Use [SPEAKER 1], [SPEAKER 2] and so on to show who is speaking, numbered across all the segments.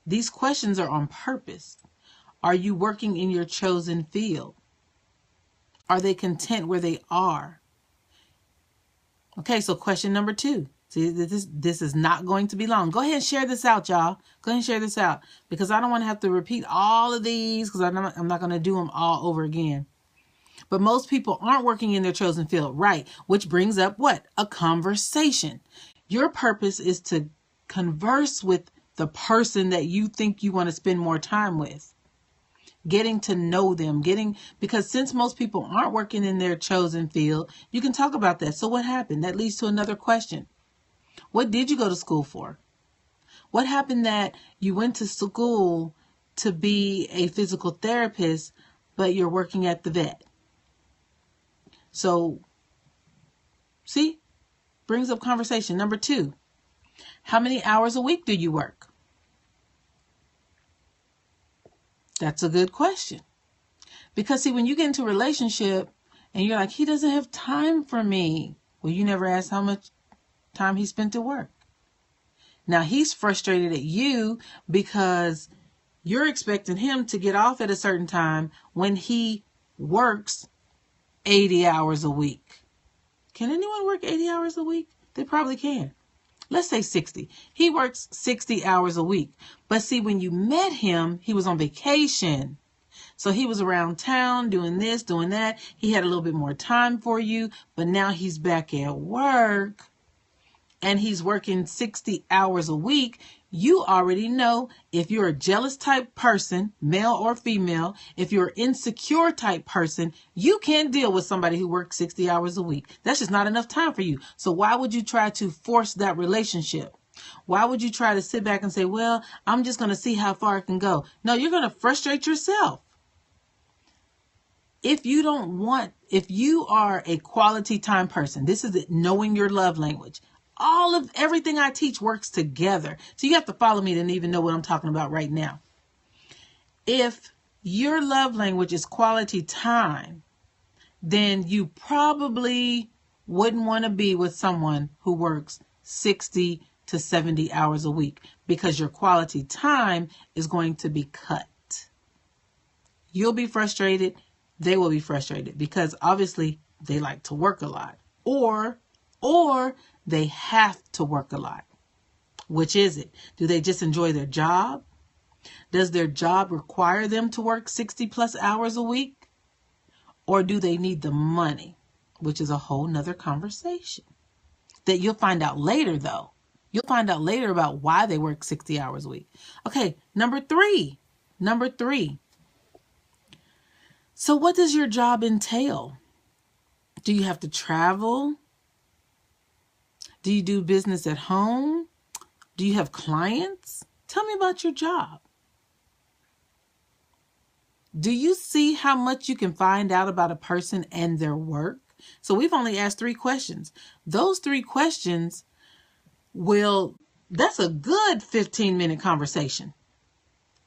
[SPEAKER 1] These questions are on purpose. Are you working in your chosen field? Are they content where they are? Okay, so question number 2. See, this is not going to be long. Go ahead and share this out, y'all. Go ahead and share this out, because I don't want to have to repeat all of these, because I'm not going to do them all over again. But most people aren't working in their chosen field, right? Which brings up what? A conversation. Your purpose is to converse with the person that you think you want to spend more time with. Getting to know them, because since most people aren't working in their chosen field, you can talk about that. So what happened? That leads to another question. What did you go to school for? What happened that you went to school to be a physical therapist, but you're working at the vet? So, see, brings up conversation. Number 2, how many hours a week do you work? That's a good question. Because see, when you get into a relationship and you're like, he doesn't have time for me. Well, you never asked how much time he spent at work. Now he's frustrated at you because you're expecting him to get off at a certain time when he works 80 hours a week. Can anyone work 80 hours a week? They probably can. Let's say 60. He works 60 hours a week. But see, when you met him, he was on vacation. So he was around town doing this, doing that. He had a little bit more time for you, but now he's back at work and he's working 60 hours a week. You already know, if you're a jealous type person, male or female, if you're an insecure type person, you can't deal with somebody who works 60 hours a week. That's just not enough time for you. So why would you try to force that relationship? Why would you try to sit back and say, well, I'm just going to see how far it can go? No, you're going to frustrate yourself. If you are a quality time person, this is it, knowing your love language. Everything I teach works together. So you have to follow me to even know what I'm talking about right now. If your love language is quality time, then you probably wouldn't want to be with someone who works 60 to 70 hours a week, because your quality time is going to be cut. You'll be frustrated. They will be frustrated because obviously they like to work a lot, or they have to work a lot. Which is it? Do they just enjoy their job? Does their job require them to work 60 plus hours a week? Or do they need the money? Which is a whole nother conversation that you'll find out later, though. You'll find out later about why they work 60 hours a week. Okay, number three. So what does your job entail? Do you have to travel? Do you do business at home? Do you have clients? Tell me about your job. Do you see how much you can find out about a person and their work? So we've only asked 3 questions. Those 3 questions that's a good 15-minute conversation.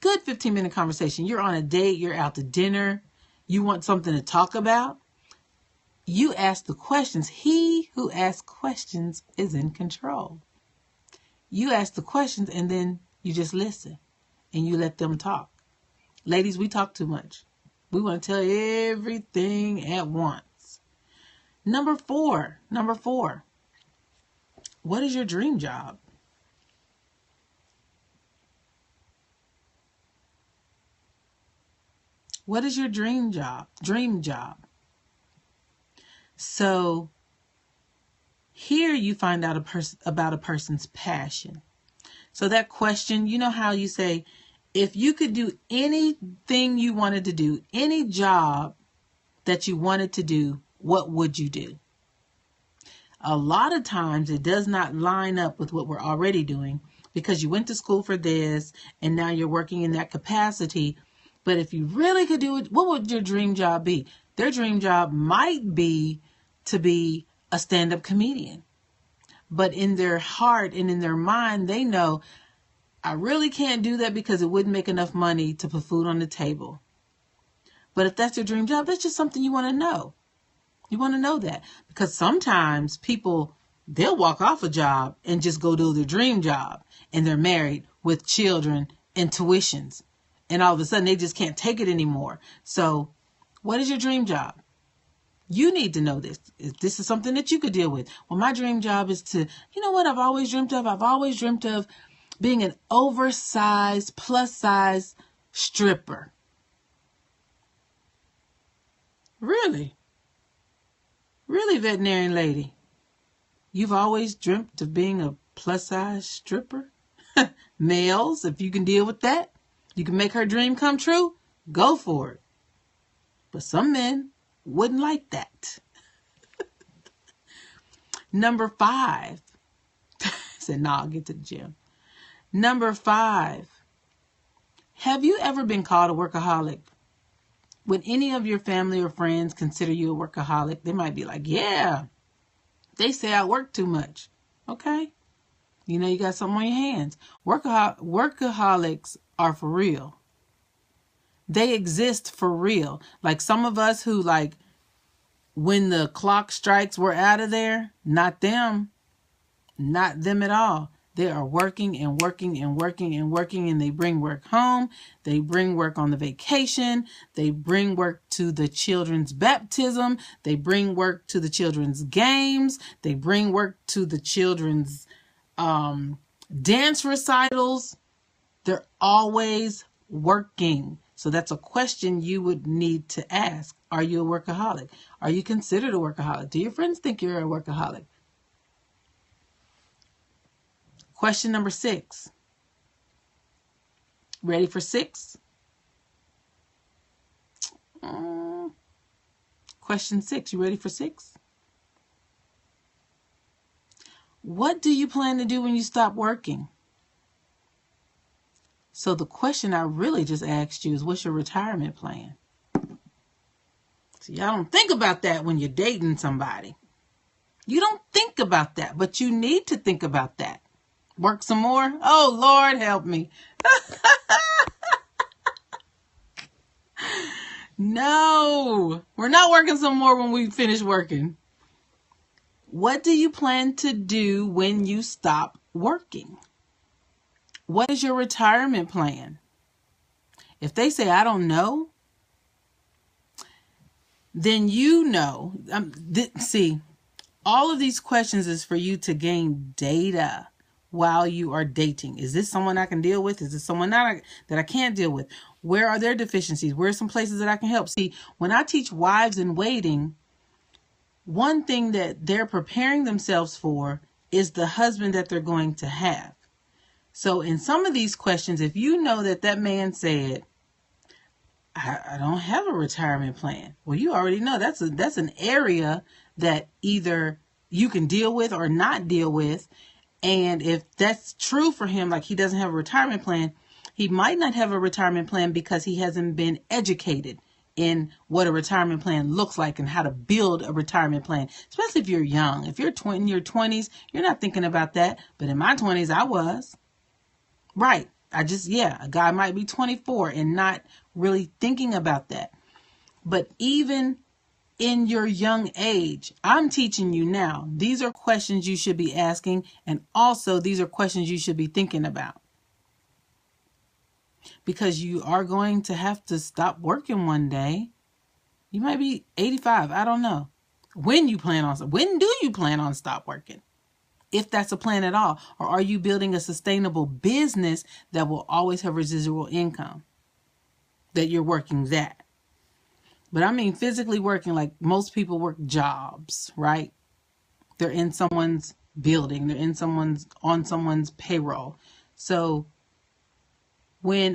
[SPEAKER 1] Good 15-minute conversation. You're on a date, you're out to dinner, you want something to talk about. You ask the questions. He who asks questions is in control. You ask the questions and then you just listen and you let them talk. Ladies, we talk too much. We want to tell everything at once. Number four. What is your dream job? What is your dream job? So here you find out about a person's passion. So that question, you know how you say, if you could do anything you wanted to do, any job that you wanted to do, what would you do? A lot of times it does not line up with what we're already doing, because you went to school for this and now you're working in that capacity. But if you really could do it, what would your dream job be? Their dream job might be to be a stand-up comedian. But in their heart and in their mind, they know, I really can't do that because it wouldn't make enough money to put food on the table. But if that's your dream job, that's just something you want to know. You want to know that. Because sometimes people, they'll walk off a job and just go do their dream job. And they're married with children and tuitions. And all of a sudden they just can't take it anymore. So what is your dream job? You need to know this. If this is something that you could deal with. Well, my dream job is to, you know what I've always dreamt of? I've always dreamt of being an oversized, plus-size stripper. Really? Really, veterinarian lady? You've always dreamt of being a plus-size stripper? Males, if you can deal with that, you can make her dream come true, go for it. But some men wouldn't like that. Number 5. Said, nah, I'll get to the gym. Number 5. Have you ever been called a workaholic? When any of your family or friends consider you a workaholic, they might be like, yeah, they say I work too much. Okay. You know, you got something on your hands. Workaholics are for real. They exist for real. Like some of us who, like, when the clock strikes, we're out of there. Not them. Not them at all. They are working and working and working and working, and they bring work home. They bring work on the vacation. They bring work to the children's baptism. They bring work to the children's games. They bring work to the children's dance recitals. They're always working. So that's a question you would need to ask. Are you a workaholic? Are you considered a workaholic? Do your friends think you're a workaholic? Question number 6. Ready for 6? Question 6. You ready for 6? What do you plan to do when you stop working? So the question I really just asked you is, what's your retirement plan? So y'all don't think about that when you're dating somebody. You don't think about that, but you need to think about that. Work some more? Oh, Lord, help me. No, we're not working some more when we finish working. What do you plan to do when you stop working? What is your retirement plan? If they say, I don't know, then you know. See, all of these questions is for you to gain data while you are dating. Is this someone I can deal with? Is this someone that I can't deal with? Where are their deficiencies? Where are some places that I can help? See, when I teach wives in waiting, one thing that they're preparing themselves for is the husband that they're going to have. So in some of these questions, if you know that man said, I don't have a retirement plan. Well, you already know that's an area that either you can deal with or not deal with. And if that's true for him, like he doesn't have a retirement plan, he might not have a retirement plan because he hasn't been educated in what a retirement plan looks like and how to build a retirement plan, especially if you're young. If you're in your 20s, you're not thinking about that. But in my 20s, I was. Right. A guy might be 24 and not really thinking about that. But even in your young age, I'm teaching you now. These are questions you should be asking. And also, these are questions you should be thinking about. Because you are going to have to stop working one day. You might be 85. I don't know. When do you plan on stop working? If that's a plan at all. Or are you building a sustainable business that will always have residual income? That you're working that. But I mean physically working, like most people work jobs, right? They're in someone's building. They're on someone's payroll. So when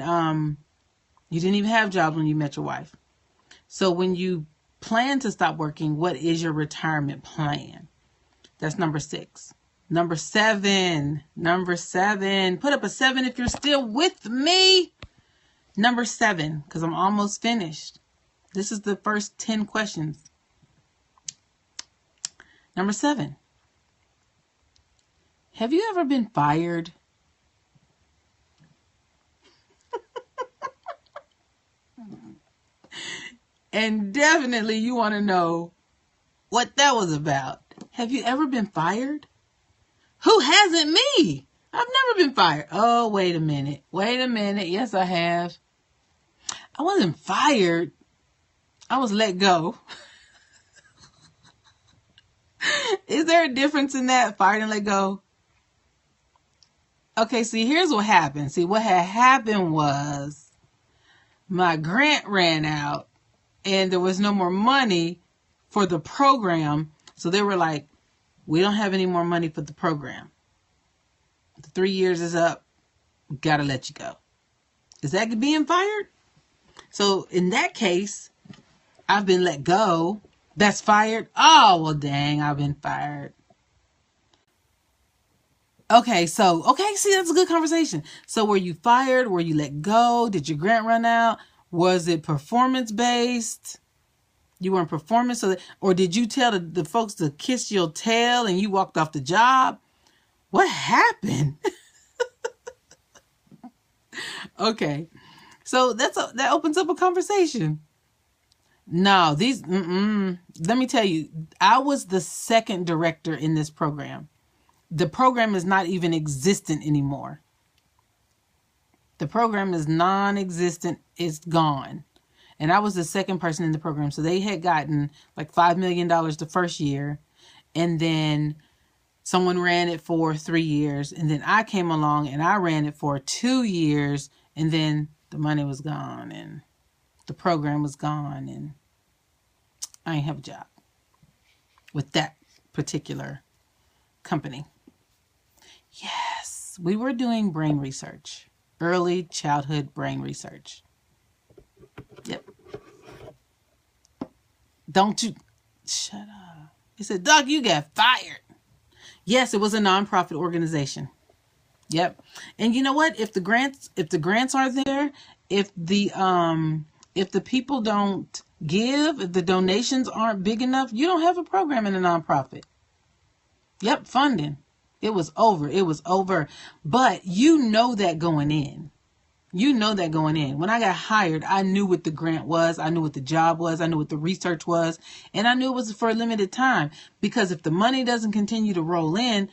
[SPEAKER 1] you didn't even have jobs when you met your wife. So when you plan to stop working, what is your retirement plan? That's number 6. Number 7. Put up a 7 if you're still with me. Number 7, because I'm almost finished. This is the first 10 questions. Number 7. Have you ever been fired? And definitely you want to know what that was about. Have you ever been fired? Who hasn't? Me? I've never been fired. Oh, wait a minute. Wait a minute. Yes, I have. I wasn't fired. I was let go. Is there a difference in that? Fired and let go? Okay, see, here's what happened. See, what had happened was my grant ran out and there was no more money for the program. So they were like, we don't have any more money for the program. The 3 years is up. Gotta let you go. Is that being fired? So in that case, I've been let go. That's fired. Oh, well, dang, I've been fired. Okay, see, that's a good conversation. So were you fired? Were you let go? Did your grant run out? Was it performance based? You weren't performing, or did you tell the folks to kiss your tail and you walked off the job? What happened? Okay, so that opens up a conversation. No, let me tell you, I was the second director in this program. The program is not even existent anymore. The program is non-existent. It's gone. And I was the second person in the program. So they had gotten like $5 million the first year. And then someone ran it for 3 years. And then I came along and I ran it for 2 years. And then the money was gone and the program was gone. And I ain't have a job with that particular company. Yes, we were doing brain research. Early childhood brain research. Yep. Don't you shut up. He said, Doc, you got fired. Yes, it was a nonprofit organization. Yep. And you know what? If the grants aren't there, if the people don't give, if the donations aren't big enough, you don't have a program in a nonprofit. Yep, funding. It was over. It was over. But you know that going in. You know that going in. When I got hired, I knew what the grant was. I knew what the job was. I knew what the research was. And I knew it was for a limited time. Because if the money doesn't continue to roll in,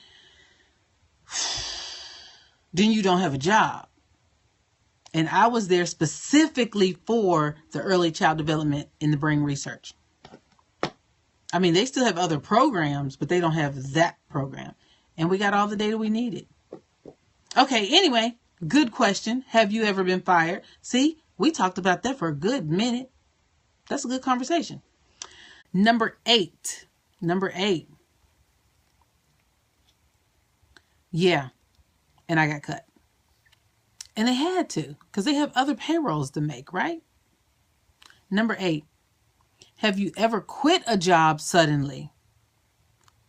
[SPEAKER 1] then you don't have a job. And I was there specifically for the early child development in the brain research. I mean, they still have other programs, but they don't have that program. And we got all the data we needed. Okay, anyway, good question. Have you ever been fired? See, we talked about that for a good minute. That's a good conversation. Number eight. Yeah, and I got cut. And they had to, because they have other payrolls to make, right? Number 8. Have you ever quit a job suddenly?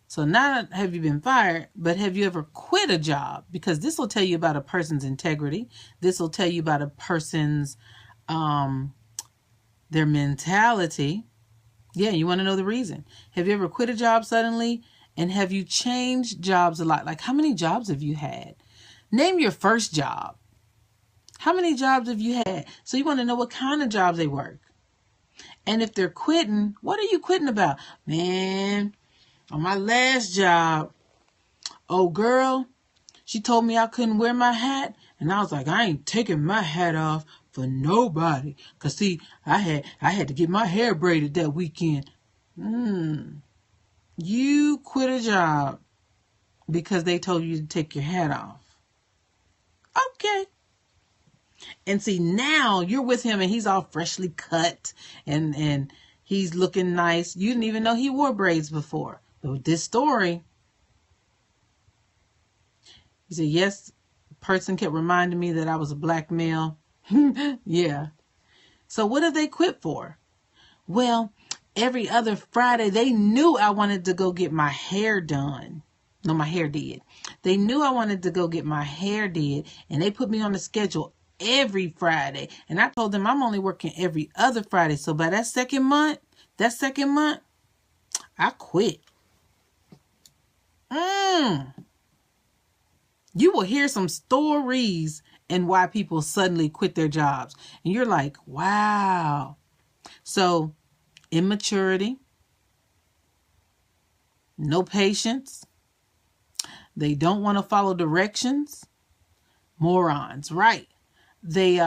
[SPEAKER 1] So not have you been fired, but have you ever quit a job? Because this will tell you about a person's integrity. This will tell you about a person's, their mentality. Yeah, you want to know the reason. Have you ever quit a job suddenly? And have you changed jobs a lot? Like, how many jobs have you had? Name your first job. How many jobs have you had? So you want to know what kind of jobs they work. And if they're quitting, what are you quitting about? Man, on my last job, oh girl, she told me I couldn't wear my hat. And I was like, I ain't taking my hat off for nobody. Because see, I had to get my hair braided that weekend. You quit a job because they told you to take your hat off. Okay. And see, now you're with him and he's all freshly cut and he's looking nice. You didn't even know he wore braids before. But with this story, he said, yes, the person kept reminding me that I was a black male. Yeah. So what did they quit for? Well, every other Friday, they knew I wanted to go get my hair done. No, my hair did. They knew I wanted to go get my hair did. And they put me on the schedule every Friday. And I told them I'm only working every other Friday. So by that second month, I quit. You will hear some stories and why people suddenly quit their jobs. And you're like, wow. So immaturity, no patience, They don't want to follow directions. Morons, right? They